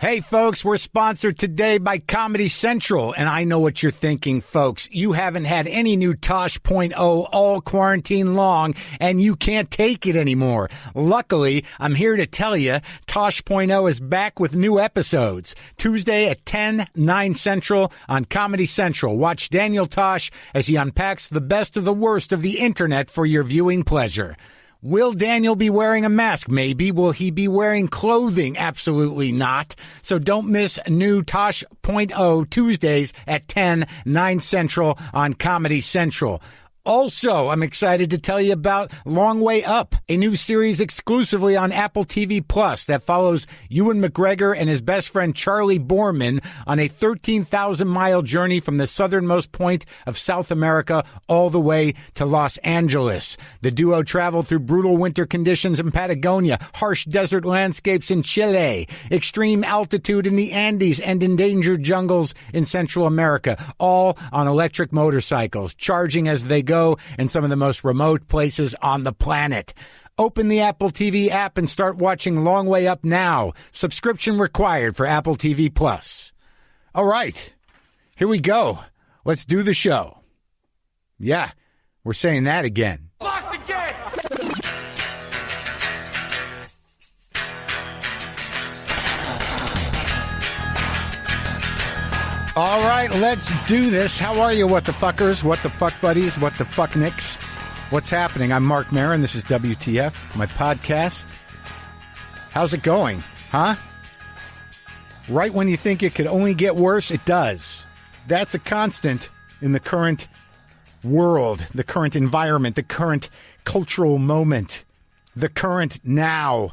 Hey, folks, we're sponsored today by Comedy Central, and I know what you're thinking, folks. You haven't had any new Tosh.0 all quarantine long, and you can't take it anymore. Luckily, I'm here to tell you Tosh.0 is back with new episodes. Tuesday at 10, 9 Central on Comedy Central. Watch Daniel Tosh as he unpacks the best of the worst of the internet for your viewing pleasure. Will Daniel be wearing a mask? Maybe. Will he be wearing clothing? Absolutely not. So don't miss new Tosh.0 Tuesdays at 10, 9 Central on Comedy Central. Also, I'm excited to tell you about Long Way Up, a new series exclusively on Apple TV Plus that follows Ewan McGregor and his best friend Charlie Borman on a 13,000-mile journey from the southernmost point of South America all the way to Los Angeles. The duo traveled through brutal winter conditions in Patagonia, harsh desert landscapes in Chile, extreme altitude in the Andes, and endangered jungles in Central America, all on electric motorcycles, charging as they go in some of the most remote places on the planet. Open the Apple TV app and start watching Long Way Up now. Subscription required for Apple TV Plus. All right, here we go. Let's do the show. Yeah, we're saying that again. Lock the gate! All right, let's do this. How are you, what the fuckers, what the fuck buddies, what the fuck nicks? What's happening? I'm Marc Maron. This is WTF, my podcast. How's it going, huh? Right when you think it could only get worse, it does. That's a constant in the current world, the current environment, the current cultural moment, the current now.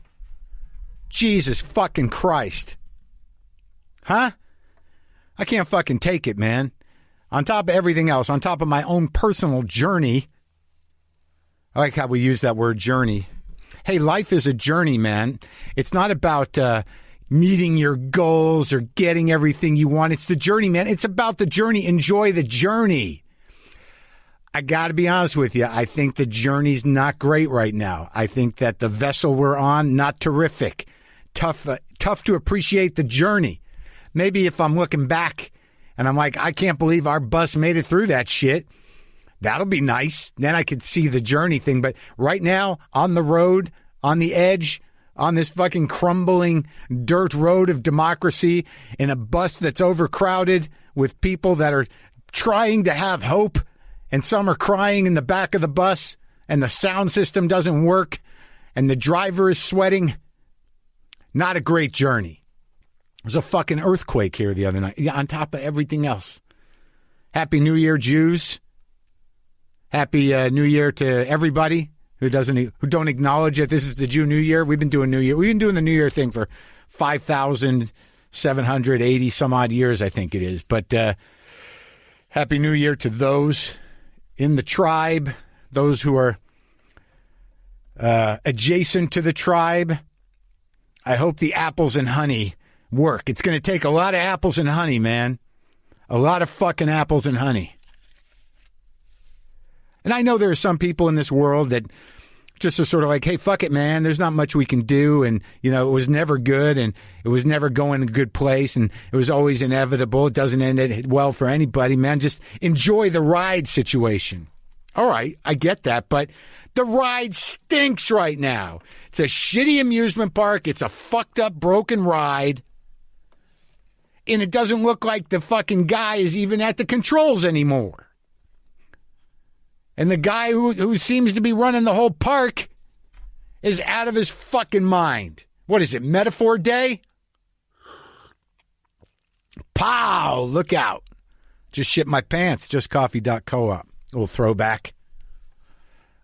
Jesus fucking Christ. Huh? I can't fucking take it, man. On top of everything else, on top of my own personal journey. I like how we use that word journey. Hey, life is a journey, man. It's not about meeting your goals or getting everything you want. It's the journey, man. It's about the journey. Enjoy the journey. I got to be honest with you. I think the journey's not great right now. I think that the vessel we're on, not terrific. Tough to appreciate the journey. Maybe if I'm looking back and I'm like, I can't believe our bus made it through that shit. That'll be nice. Then I could see the journey thing. But right now, on the road, on the edge, on this fucking crumbling dirt road of democracy, in a bus that's overcrowded with people that are trying to have hope, and some are crying in the back of the bus, and the sound system doesn't work, and the driver is sweating. Not a great journey. There was a fucking earthquake here the other night, on top of everything else. Happy New Year, Jews. Happy New Year to everybody who don't acknowledge that this is the Jew New Year. We've been doing New Year. We've been doing the New Year thing for 5,780 some odd years, I think it is. But Happy New Year to those in the tribe, those who are adjacent to the tribe. I hope the apples and honey work. It's going to take a lot of apples and honey, man. A lot of fucking apples and honey. And I know there are some people in this world that just are sort of like, hey, fuck it, man. There's not much we can do. And, you know, it was never good and it was never going a good place and it was always inevitable. It doesn't end it well for anybody, man. Just enjoy the ride situation. All right, I get that, but the ride stinks right now. It's a shitty amusement park. It's a fucked up, broken ride. And it doesn't look like the fucking guy is even at the controls anymore. And the guy who seems to be running the whole park is out of his fucking mind. What is it, Metaphor Day? Pow! Look out. Just shit my pants. JustCoffee.coop. A little throwback.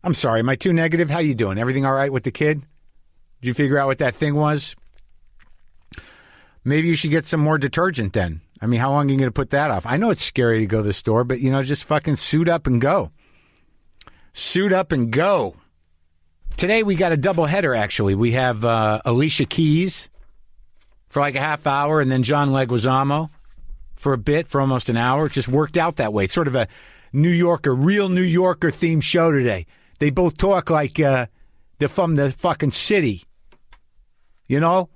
I'm sorry, am I too negative? How you doing? Everything all right with the kid? Did you figure out what that thing was? Maybe you should get some more detergent then. I mean, how long are you going to put that off? I know it's scary to go to the store, but, you know, just fucking suit up and go. Suit up and go. Today we got a double header, actually. We have Alicia Keys for like a half hour and then John Leguizamo for a bit, for almost an hour. It just worked out that way. It's sort of a real New Yorker themed show today. They both talk like they're from the fucking city. You know?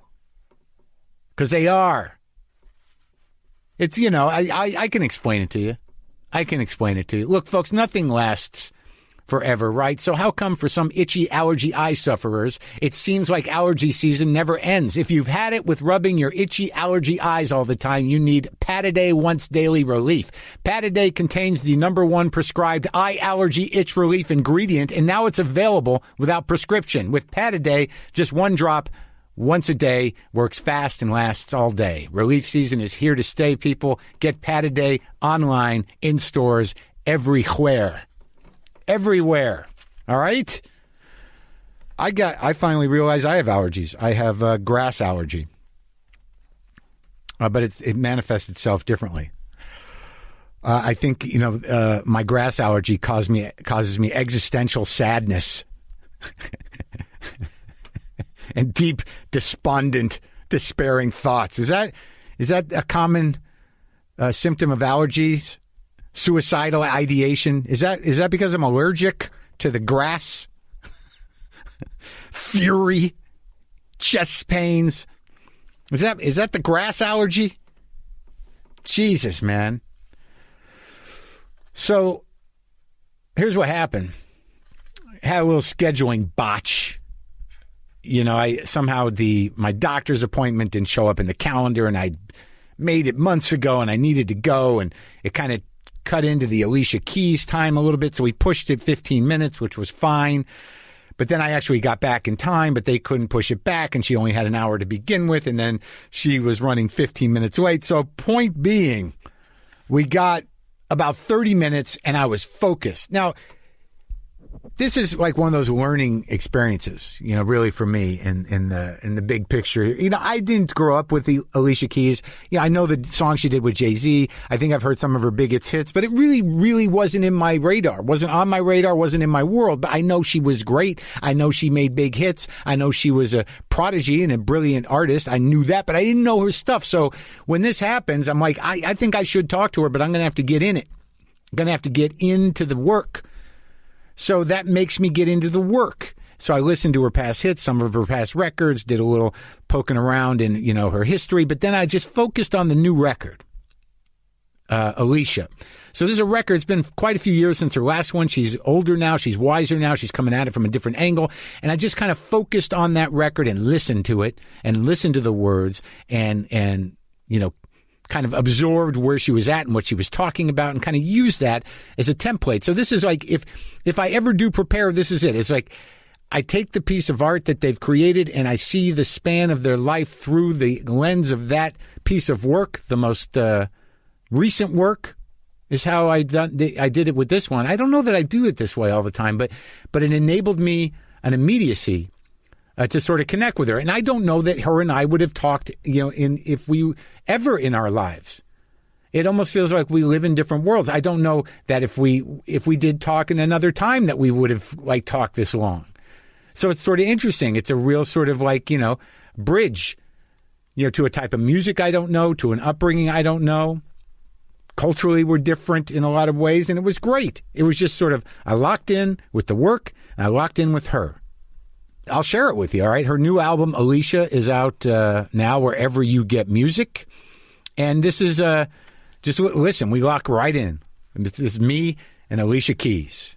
Because they are. It's, I can explain it to you. Look, folks, nothing lasts forever, right? So how come for some itchy allergy eye sufferers, it seems like allergy season never ends? If you've had it with rubbing your itchy allergy eyes all the time, you need Pataday Once Daily Relief. Pataday contains the #1 prescribed eye allergy itch relief ingredient, and now it's available without prescription. With Pataday, just one drop once a day works fast and lasts all day. Relief season is here to stay, people. Get Pataday online, in stores, everywhere. Everywhere. All right? I finally realized I have allergies. I have grass allergy. But it manifests itself differently. I think, my grass allergy causes me existential sadness. And deep, despondent, despairing thoughts. Is that a common symptom of allergies? Suicidal ideation? Is that because I'm allergic to the grass? Fury, chest pains. Is that the grass allergy? Jesus, man. So here's what happened. Had a little scheduling botch. I somehow my doctor's appointment didn't show up in the calendar, and I made it months ago, and I needed to go, and it kind of cut into the Alicia Keys time a little bit, so we pushed it 15 minutes, which was fine. But then I actually got back in time, but they couldn't push it back, and she only had an hour to begin with, and then she was running 15 minutes late. So point being, we got about 30 minutes, and I was focused. Now, this is like one of those learning experiences, really for me in the big picture. I didn't grow up with the Alicia Keys. I know the song she did with Jay-Z. I think I've heard some of her biggest hits, but it really, really wasn't in my radar. Wasn't on my radar, wasn't in my world. But I know she was great. I know she made big hits. I know she was a prodigy and a brilliant artist. I knew that, but I didn't know her stuff. So when this happens, I'm like, I think I should talk to her, but I'm going to have to get in it. I'm going to have to get into the work. So that makes me get into the work. So I listened to her past hits, some of her past records, did a little poking around in, her history. But then I just focused on the new record, Alicia. So this is a record. It's been quite a few years since her last one. She's older now. She's wiser now. She's coming at it from a different angle. And I just kind of focused on that record and listened to it and listened to the words and kind of absorbed where she was at and what she was talking about and kind of used that as a template. So this is like, if I ever do prepare, this is it. It's like I take the piece of art that they've created and I see the span of their life through the lens of that piece of work. The most recent work is how I did it with this one. I don't know that I do it this way all the time, but it enabled me an immediacy to sort of connect with her. And I don't know that her and I would have talked, if we ever in our lives. It almost feels like we live in different worlds. I don't know that if we did talk in another time that we would have talked this long. So it's sort of interesting. It's a real sort of bridge, to a type of music I don't know, to an upbringing I don't know. Culturally, we're different in a lot of ways, and it was great. It was just sort of, I locked in with the work, and I locked in with her. I'll share it with you, all right? Her new album, Alicia, is out now wherever you get music. And this is, just listen, we lock right in. And this is me and Alicia Keys.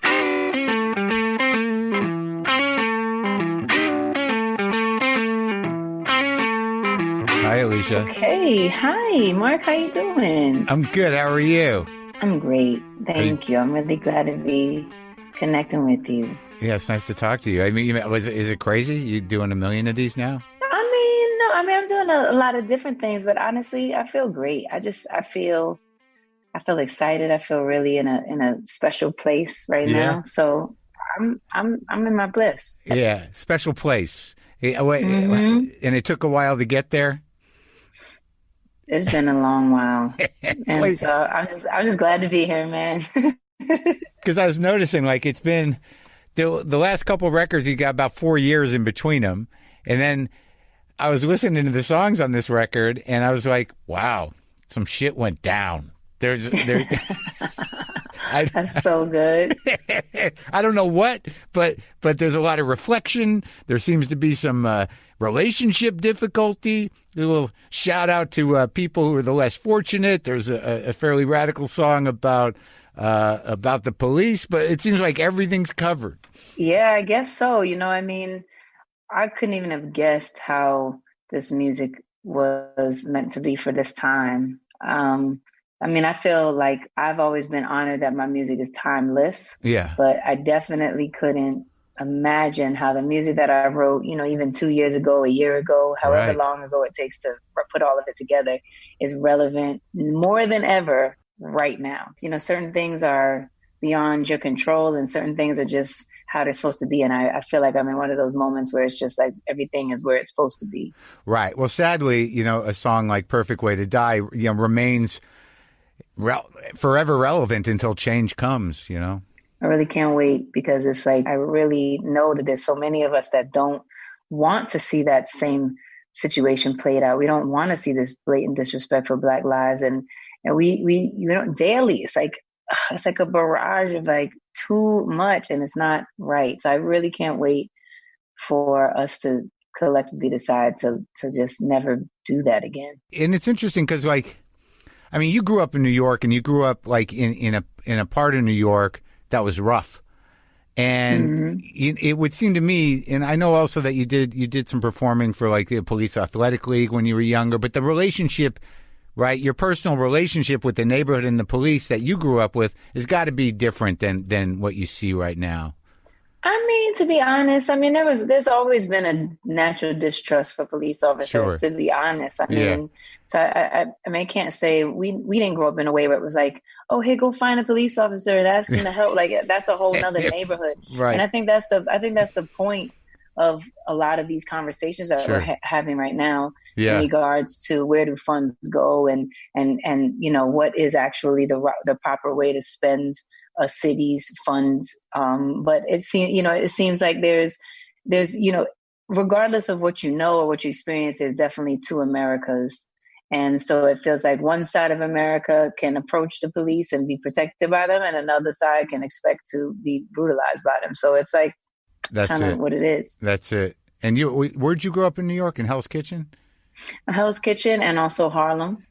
Hi, Alicia. Okay. Hi, Mark. How you doing? I'm good. How are you? I'm great. Thank you. I'm really glad to be connecting with you. Yeah, it's nice to talk to you. I mean, is it crazy? You doing a million of these now? I'm doing a lot of different things, but honestly, I feel great. I feel excited. I feel really in a special place right now. So I'm in my bliss. Yeah, special place. And it took a while to get there. It's been a long while, and so I'm just glad to be here, man. Because I was noticing, it's been the last couple of records, you got about 4 years in between them, and then I was listening to the songs on this record, and I was like, wow, some shit went down. There's That's so good. I don't know what, but there's a lot of reflection. There seems to be some relationship difficulty. a little shout out to people who are the less fortunate. There's a fairly radical song about the police, but it seems like everything's covered. Yeah, I guess so. I mean, I couldn't even have guessed how this music was meant to be for this time. I mean, I feel like I've always been honored that my music is timeless. Yeah. But I definitely couldn't imagine how the music that I wrote, even 2 years ago, a year ago, however long ago it takes to put all of it together, is relevant more than ever right now. Certain things are beyond your control and certain things are just how they're supposed to be. And I feel like I'm in one of those moments where it's just like everything is where it's supposed to be. Right. Well, sadly, a song like Perfect Way to Die, remains forever relevant until change comes, I really can't wait because it's like, I really know that there's so many of us that don't want to see that same situation played out. We don't want to see this blatant disrespect for Black lives. And we daily, it's like a barrage of like too much and it's not right. So I really can't wait for us to collectively decide to just never do that again. And it's interesting because you grew up in New York and you grew up like in a part of New York that was rough. And it would seem to me, and I know also that you did some performing for like the Police Athletic League when you were younger, but the relationship, right, your personal relationship with the neighborhood and the police that you grew up with has got to be different than what you see right now. I mean, to be honest, there's always been a natural distrust for police officers, to be honest. So I can't say we didn't grow up in a way where it was like, oh, hey, go find a police officer and ask him to help. Like that's a whole nother neighborhood. Right. And I think that's the point of a lot of these conversations that we're having right now in regards to where do funds go and what is actually the proper way to spend a city's funds. But it seems like there's regardless of what or what you experience, there's definitely two Americas. And so it feels like one side of America can approach the police and be protected by them, and another side can expect to be brutalized by them. So it's like kind of what it is. That's it. And where'd you grow up in New York? In Hell's Kitchen? Hell's Kitchen and also Harlem.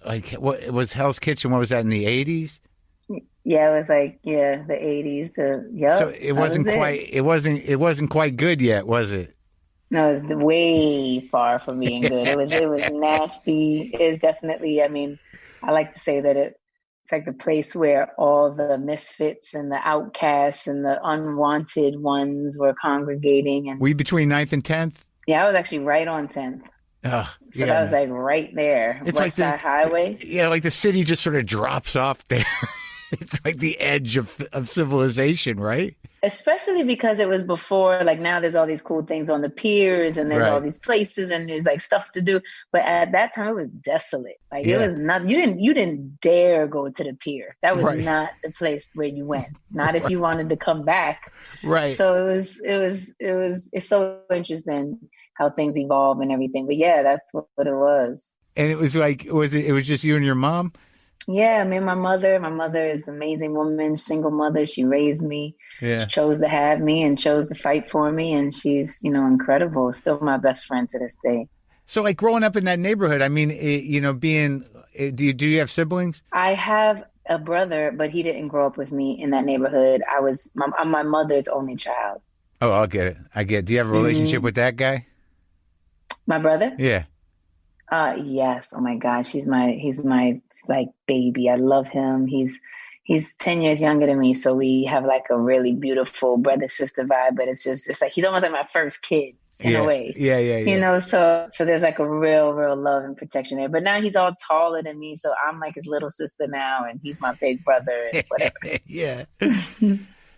Like, what was Hell's Kitchen? What was that in the 80s? Yeah, it was like the 80s. So it wasn't quite good yet, was it? No, it's way far from being good. It was nasty. It was definitely, I like to say that it's like the place where all the misfits and the outcasts and the unwanted ones were congregating. And were you between 9th and 10th? Yeah, I was actually right on 10th. So that was like right there. It's West Side Highway. Yeah, like the city just sort of drops off there. It's like the edge of civilization, right? Especially because it was before, like now there's all these cool things on the piers and there's all these places and there's like stuff to do. But at that time it was desolate. Like it was not, you didn't dare go to the pier. That was not the place where you went. Not if you wanted to come back. Right. So it's so interesting how things evolve and everything. But yeah, that's what it was. And it was like, it was just you and your mom? Yeah, me and my mother. My mother is an amazing woman, single mother. She raised me. Yeah. She chose to have me and chose to fight for me. And she's, incredible. Still my best friend to this day. So like growing up in that neighborhood, do you have siblings? I have a brother, but he didn't grow up with me in that neighborhood. I'm my mother's only child. Oh, I'll get it. Do you have a relationship with that guy? My brother? Yeah. Yes. Oh my God. he's my like baby. I love him. He's 10 years younger than me, so we have like a really beautiful brother sister vibe. But it's like he's almost like my first kid in a way. Yeah. So there's like a real love and protection there. But now he's all taller than me, so I'm like his little sister now, and he's my big brother and whatever. Yeah.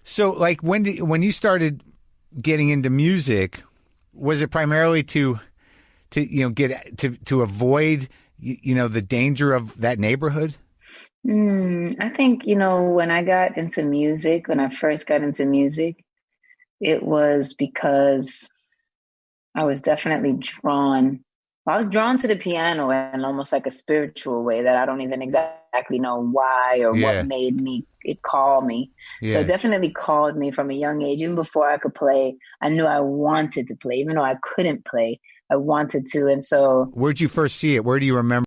So like when you started getting into music, was it primarily to avoid the danger of that neighborhood? I think, when I first got into music, it was because I was definitely drawn. I was drawn to the piano in almost like a spiritual way that I don't even exactly know why or what made it call me. Yeah. So it definitely called me from a young age. Even before I could play, I knew I wanted to play. Even though I couldn't play, wanted to. And so where'd you first see it? Where do you remember